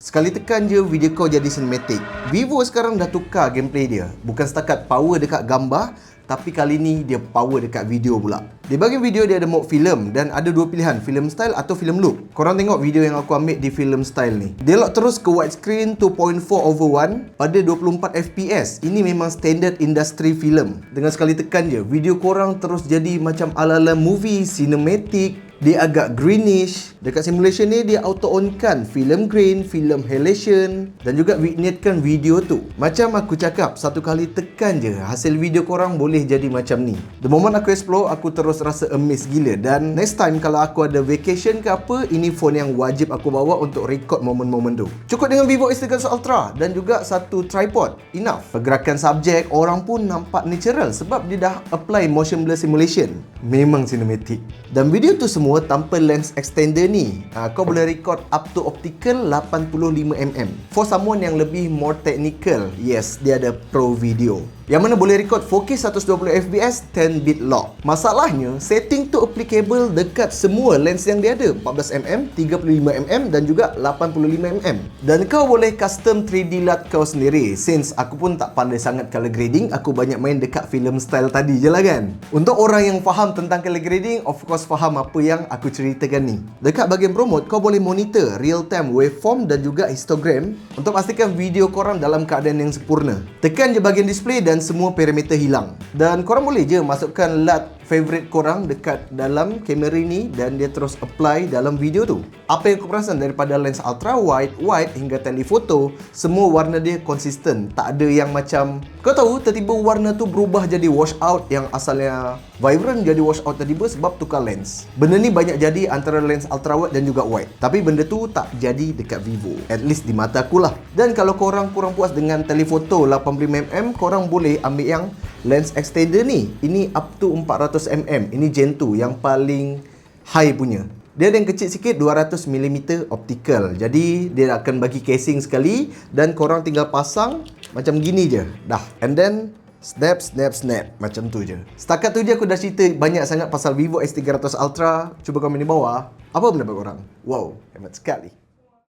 Sekali tekan je video call jadi cinematic. Vivo sekarang dah tukar gameplay dia. Bukan setakat power dekat gambar, tapi kali ni dia power dekat video pula. Di bahagian video dia ada mode film dan ada dua pilihan, film style atau film look. Korang tengok video yang aku ambil di film style ni. Dia lock terus ke widescreen 2.4/1 pada 24 fps. Ini memang standard industri film. Dengan sekali tekan je, video korang terus jadi macam ala-ala movie, cinematic. Dia agak greenish. Dekat simulation ni dia auto on kan film grain, film halation dan juga vignette-kan video tu. Macam aku cakap, satu kali tekan je hasil video korang boleh jadi macam ni. The moment aku explore, aku terus rasa amazed gila. Dan next time kalau aku ada vacation ke apa, ini phone yang wajib aku bawa untuk record momen-momen tu. Cukup dengan Vivo X300 Ultra dan juga satu tripod, enough. Pergerakan subjek orang pun nampak natural sebab dia dah apply motion blur simulation. Memang cinematic. Dan video tu semua tanpa lens extender ni. Kau boleh record up to optical 85mm. For someone yang lebih more technical, yes, dia ada pro video yang mana boleh record 4K 120fps 10-bit lock. Masalahnya, setting tu applicable dekat semua lens yang dia ada, 14mm, 35mm dan juga 85mm. Dan kau boleh custom 3D LUT kau sendiri. Since aku pun tak pandai sangat color grading, aku banyak main dekat film style tadi je lah kan. Untuk orang yang faham tentang color grading, of course faham apa yang aku ceritakan ni. Dekat bahagian promote, kau boleh monitor real time waveform dan juga histogram untuk pastikan video korang dalam keadaan yang sempurna. Tekan je bahagian display dan semua parameter hilang. Dan korang boleh je masukkan LUT favorite korang dekat dalam kamera ni dan dia terus apply dalam video tu. Apa yang aku perasan daripada lens ultra wide, wide hingga telephoto, semua warna dia konsisten. Tak ada yang macam, kau tahu tiba-tiba warna tu berubah jadi wash out, yang asalnya vibrant jadi wash out tiba-tiba sebab tukar lens. Benda ni banyak jadi antara lens ultra wide dan juga wide. Tapi benda tu tak jadi dekat Vivo. At least di mata aku lah. Dan kalau korang kurang puas dengan telephoto 80mm, korang boleh ambil yang lens extender ni. Ini up to 400mm. Ini Gen 2 yang paling high punya. Dia ada yang kecil sikit, 200mm optical. Jadi dia akan bagi casing sekali dan korang tinggal pasang macam gini je. Dah. And then snap, snap, snap. Macam tu je. Setakat tu je aku dah cerita banyak sangat pasal Vivo X300 Ultra. Cuba komen di bawah, apa pendapat korang? Wow, hebat sekali.